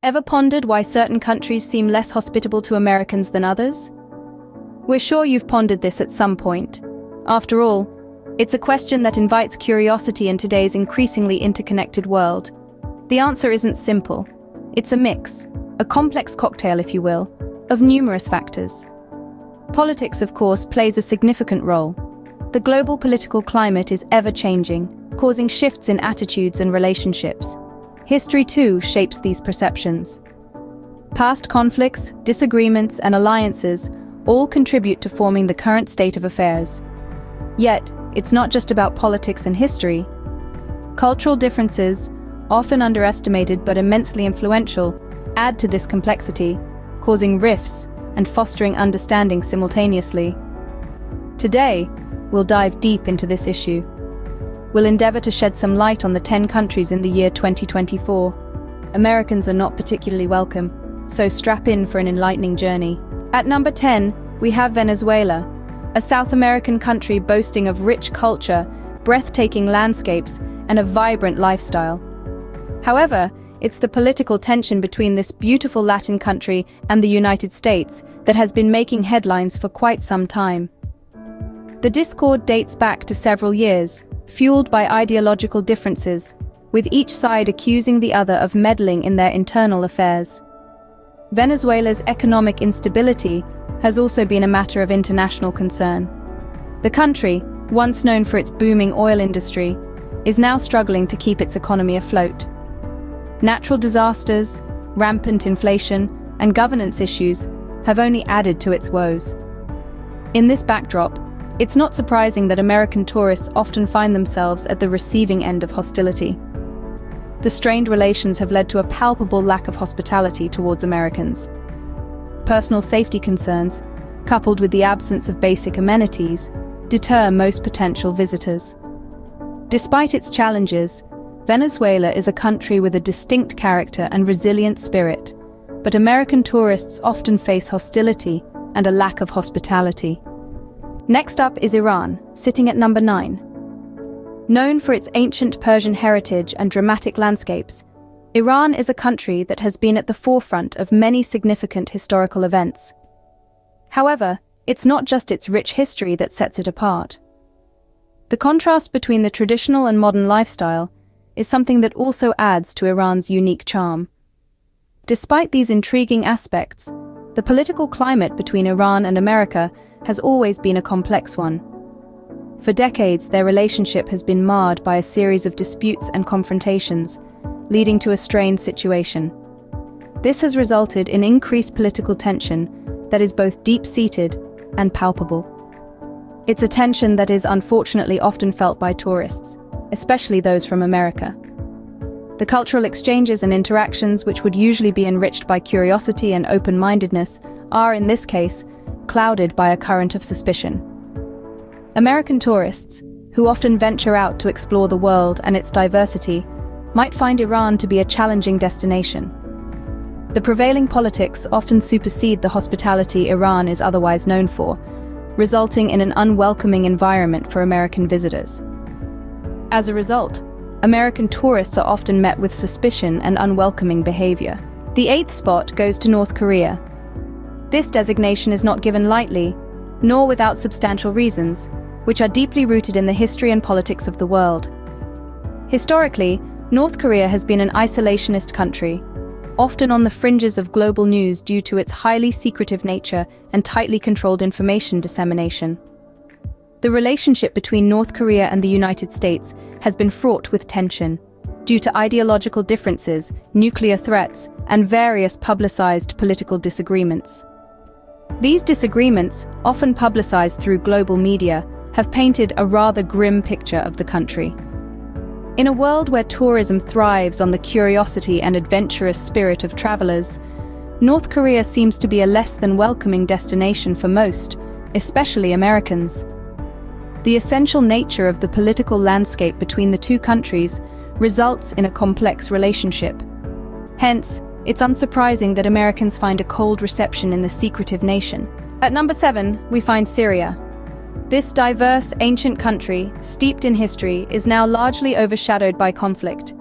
Ever pondered why certain countries seem less hospitable to Americans than others? We're sure you've pondered this at some point. After all, it's a question that invites curiosity in today's increasingly interconnected world. The answer isn't simple. It's a mix, a complex cocktail, if you will, of numerous factors. Politics, of course, plays a significant role. The global political climate is ever-changing, causing shifts in attitudes and relationships. History, too, shapes these perceptions. Past conflicts, disagreements, and alliances all contribute to forming the current state of affairs. Yet, it's not just about politics and history. Cultural differences, often underestimated but immensely influential, add to this complexity, causing rifts and fostering understanding simultaneously. Today, we'll dive deep into this issue. We'll endeavor to shed some light on the 10 countries in the year 2024. Americans are not particularly welcome, so strap in for an enlightening journey. At number 10, we have Venezuela, a South American country boasting of rich culture, breathtaking landscapes, and a vibrant lifestyle. However, it's the political tension between this beautiful Latin country and the United States that has been making headlines for quite some time. The discord dates back to several years, fueled by ideological differences, with each side accusing the other of meddling in their internal affairs. Venezuela's economic instability has also been a matter of international concern. The country, once known for its booming oil industry, is now struggling to keep its economy afloat. Natural disasters, rampant inflation, and governance issues have only added to its woes. In this backdrop, it's not surprising that American tourists often find themselves at the receiving end of hostility. The strained relations have led to a palpable lack of hospitality towards Americans. Personal safety concerns, coupled with the absence of basic amenities, deter most potential visitors. Despite its challenges, Venezuela is a country with a distinct character and resilient spirit, but American tourists often face hostility and a lack of hospitality. Next up is Iran, sitting at number 9. Known for its ancient Persian heritage and dramatic landscapes, Iran is a country that has been at the forefront of many significant historical events. However, it's not just its rich history that sets it apart. The contrast between the traditional and modern lifestyle is something that also adds to Iran's unique charm. Despite these intriguing aspects, the political climate between Iran and America has always been a complex one. For decades, their relationship has been marred by a series of disputes and confrontations, leading to a strained situation. This has resulted in increased political tension that is both deep-seated and palpable. It's a tension that is unfortunately often felt by tourists, especially those from America. The cultural exchanges and interactions, which would usually be enriched by curiosity and open-mindedness, are, in this case, clouded by a current of suspicion. American tourists, who often venture out to explore the world and its diversity, might find Iran to be a challenging destination. The prevailing politics often supersede the hospitality Iran is otherwise known for, resulting in an unwelcoming environment for American visitors. As a result, American tourists are often met with suspicion and unwelcoming behavior. The 8th spot goes to North Korea. This designation is not given lightly, nor without substantial reasons, which are deeply rooted in the history and politics of the world. Historically, North Korea has been an isolationist country, often on the fringes of global news due to its highly secretive nature and tightly controlled information dissemination. The relationship between North Korea and the United States has been fraught with tension, due to ideological differences, nuclear threats, and various publicized political disagreements. These disagreements, often publicized through global media, have painted a rather grim picture of the country. In a world where tourism thrives on the curiosity and adventurous spirit of travelers, North Korea seems to be a less than welcoming destination for most, especially Americans. The essential nature of the political landscape between the two countries results in a complex relationship. Hence, it's unsurprising that Americans find a cold reception in the secretive nation. At number 7, we find Syria. This diverse, ancient country, steeped in history, is now largely overshadowed by conflict.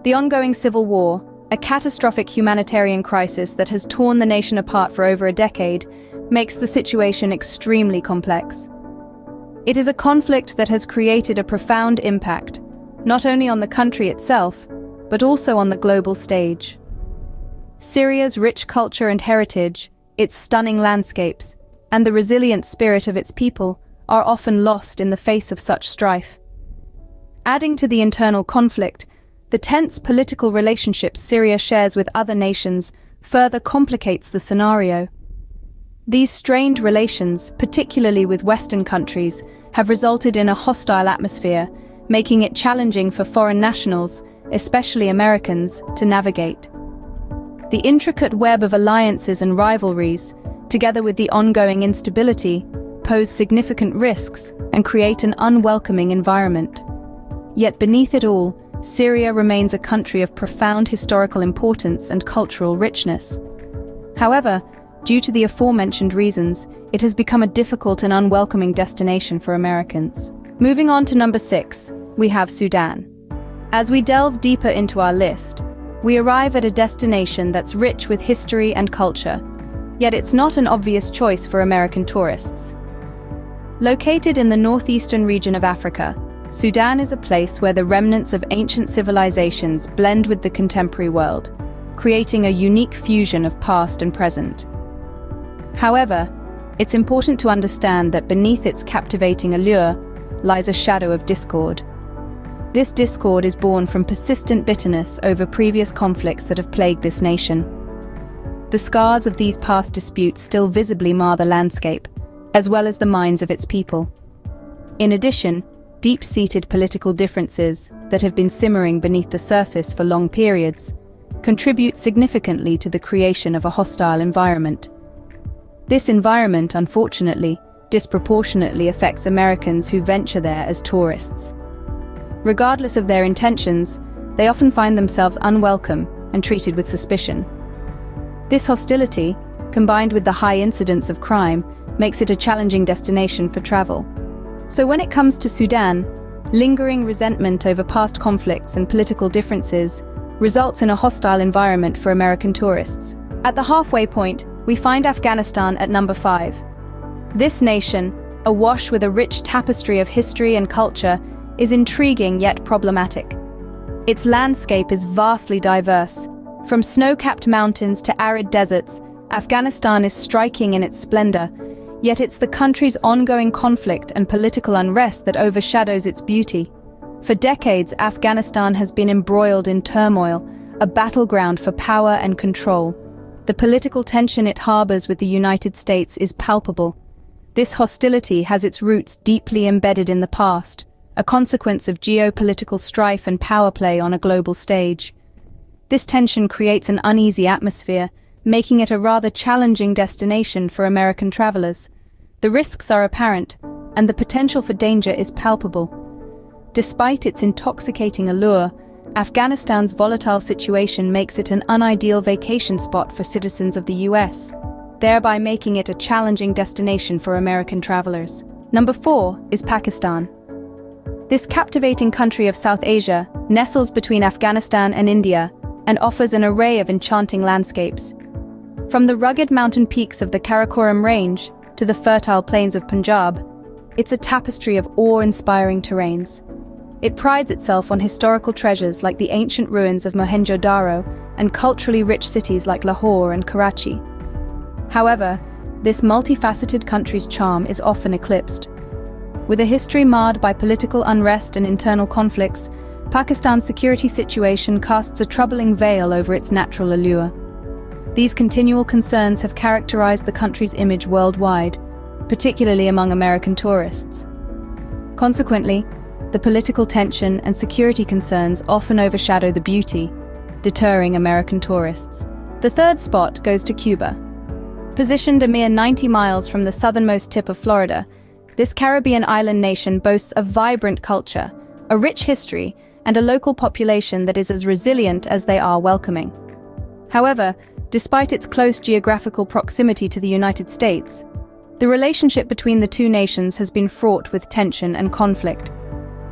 The ongoing civil war, a catastrophic humanitarian crisis that has torn the nation apart for over a decade, makes the situation extremely complex. It is a conflict that has created a profound impact, not only on the country itself, but also on the global stage. Syria's rich culture and heritage, its stunning landscapes, and the resilient spirit of its people are often lost in the face of such strife. Adding to the internal conflict, the tense political relationships Syria shares with other nations further complicates the scenario. These strained relations, particularly with Western countries, have resulted in a hostile atmosphere, making it challenging for foreign nationals, especially Americans, to navigate. The intricate web of alliances and rivalries, together with the ongoing instability, pose significant risks and create an unwelcoming environment. Yet beneath it all, Syria remains a country of profound historical importance and cultural richness. However, due to the aforementioned reasons, it has become a difficult and unwelcoming destination for Americans. Moving on to number 6, we have Sudan. As we delve deeper into our list, we arrive at a destination that's rich with history and culture, yet it's not an obvious choice for American tourists. Located in the northeastern region of Africa, Sudan is a place where the remnants of ancient civilizations blend with the contemporary world, creating a unique fusion of past and present. However, it's important to understand that beneath its captivating allure lies a shadow of discord. This discord is born from persistent bitterness over previous conflicts that have plagued this nation. The scars of these past disputes still visibly mar the landscape, as well as the minds of its people. In addition, deep-seated political differences that have been simmering beneath the surface for long periods contribute significantly to the creation of a hostile environment. This environment, unfortunately, disproportionately affects Americans who venture there as tourists. Regardless of their intentions, they often find themselves unwelcome and treated with suspicion. This hostility, combined with the high incidence of crime, makes it a challenging destination for travel. So when it comes to Sudan, lingering resentment over past conflicts and political differences results in a hostile environment for American tourists. At the halfway point, we find Afghanistan at number 5. This nation, awash with a rich tapestry of history and culture, is intriguing yet problematic. Its landscape is vastly diverse. From snow-capped mountains to arid deserts, Afghanistan is striking in its splendor, yet it's the country's ongoing conflict and political unrest that overshadows its beauty. For decades, Afghanistan has been embroiled in turmoil, a battleground for power and control. The political tension it harbors with the United States is palpable. This hostility has its roots deeply embedded in the past, a consequence of geopolitical strife and power play on a global stage. This tension creates an uneasy atmosphere, making it a rather challenging destination for American travelers. The risks are apparent, and the potential for danger is palpable. Despite its intoxicating allure, Afghanistan's volatile situation makes it an unideal vacation spot for citizens of the US, thereby making it a challenging destination for American travelers. Number 4 is Pakistan. This captivating country of South Asia nestles between Afghanistan and India and offers an array of enchanting landscapes. From the rugged mountain peaks of the Karakoram Range to the fertile plains of Punjab, it's a tapestry of awe-inspiring terrains. It prides itself on historical treasures like the ancient ruins of Mohenjo-Daro and culturally rich cities like Lahore and Karachi. However, this multifaceted country's charm is often eclipsed. With a history marred by political unrest and internal conflicts, Pakistan's security situation casts a troubling veil over its natural allure. These continual concerns have characterized the country's image worldwide, particularly among American tourists. Consequently, the political tension and security concerns often overshadow the beauty, deterring American tourists. The third spot goes to Cuba. Positioned a mere 90 miles from the southernmost tip of Florida, this Caribbean island nation boasts a vibrant culture, a rich history, and a local population that is as resilient as they are welcoming. However, despite its close geographical proximity to the United States, the relationship between the two nations has been fraught with tension and conflict.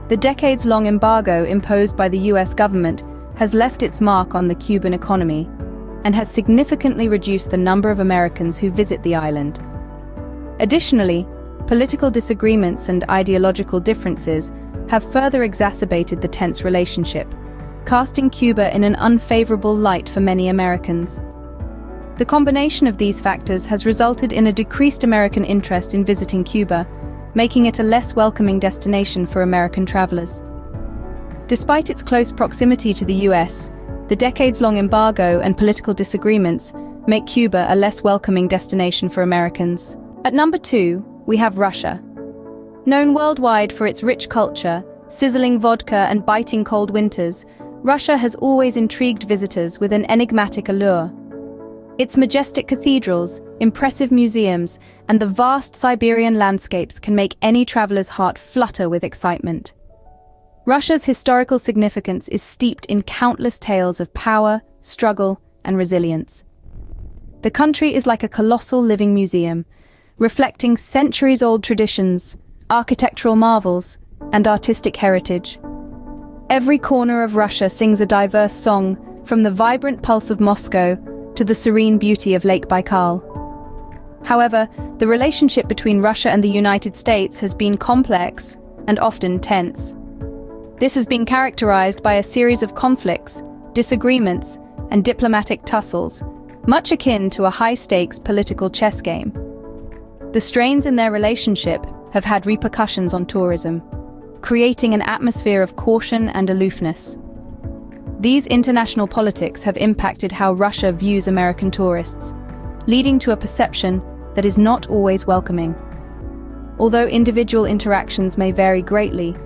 The decades-long embargo imposed by the US government has left its mark on the Cuban economy and has significantly reduced the number of Americans who visit the island. Additionally, political disagreements and ideological differences have further exacerbated the tense relationship, casting Cuba in an unfavorable light for many Americans. The combination of these factors has resulted in a decreased American interest in visiting Cuba, making it a less welcoming destination for American travelers. Despite its close proximity to the US, the decades-long embargo and political disagreements make Cuba a less welcoming destination for Americans. At number 2, we have Russia. Known worldwide for its rich culture, sizzling vodka and biting cold winters, Russia has always intrigued visitors with an enigmatic allure. Its majestic cathedrals, impressive museums, and the vast Siberian landscapes can make any traveler's heart flutter with excitement. Russia's historical significance is steeped in countless tales of power, struggle, and resilience. The country is like a colossal living museum, reflecting centuries-old traditions, architectural marvels, and artistic heritage. Every corner of Russia sings a diverse song, from the vibrant pulse of Moscow to the serene beauty of Lake Baikal. However, the relationship between Russia and the United States has been complex and often tense. This has been characterized by a series of conflicts, disagreements, and diplomatic tussles, much akin to a high-stakes political chess game. The strains in their relationship have had repercussions on tourism, creating an atmosphere of caution and aloofness. These international politics have impacted how Russia views American tourists, leading to a perception that is not always welcoming. Although individual interactions may vary greatly,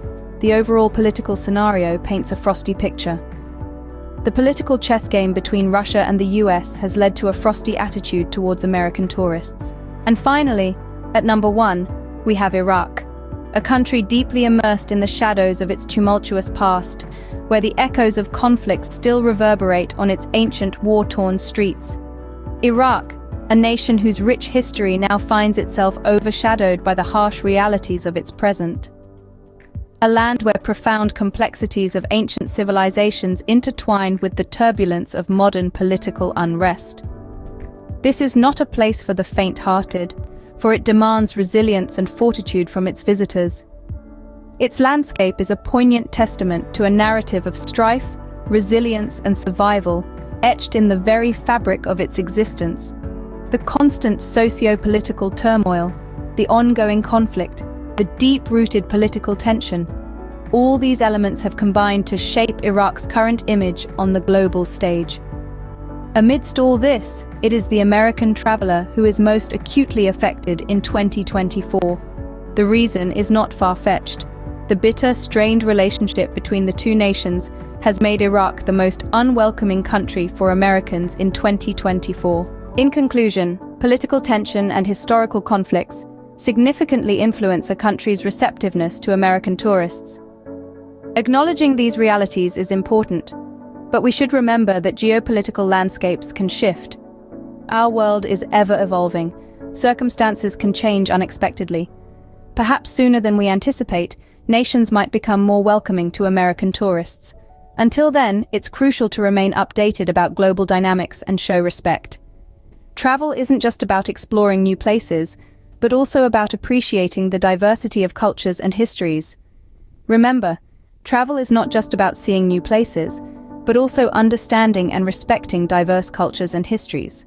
the overall political scenario paints a frosty picture. The political chess game between Russia and the US has led to a frosty attitude towards American tourists. And finally, at number 1, we have Iraq, a country deeply immersed in the shadows of its tumultuous past, where the echoes of conflict still reverberate on its ancient war-torn streets. Iraq, a nation whose rich history now finds itself overshadowed by the harsh realities of its present. A land where profound complexities of ancient civilizations intertwine with the turbulence of modern political unrest. This is not a place for the faint-hearted, for it demands resilience and fortitude from its visitors. Its landscape is a poignant testament to a narrative of strife, resilience, and survival, etched in the very fabric of its existence. The constant socio-political turmoil, the ongoing conflict, the deep-rooted political tension, all these elements have combined to shape Iraq's current image on the global stage. Amidst all this, it is the American traveler who is most acutely affected in 2024. The reason is not far-fetched. The bitter, strained relationship between the two nations has made Iraq the most unwelcoming country for Americans in 2024. In conclusion, political tension and historical conflicts significantly influence a country's receptiveness to American tourists. Acknowledging these realities is important, but we should remember that geopolitical landscapes can shift. Our world is ever evolving. Circumstances can change unexpectedly. Perhaps sooner than we anticipate, nations might become more welcoming to American tourists. Until then, it's crucial to remain updated about global dynamics and show respect. Travel isn't just about exploring new places, but also about appreciating the diversity of cultures and histories. Remember, travel is not just about seeing new places, but also understanding and respecting diverse cultures and histories.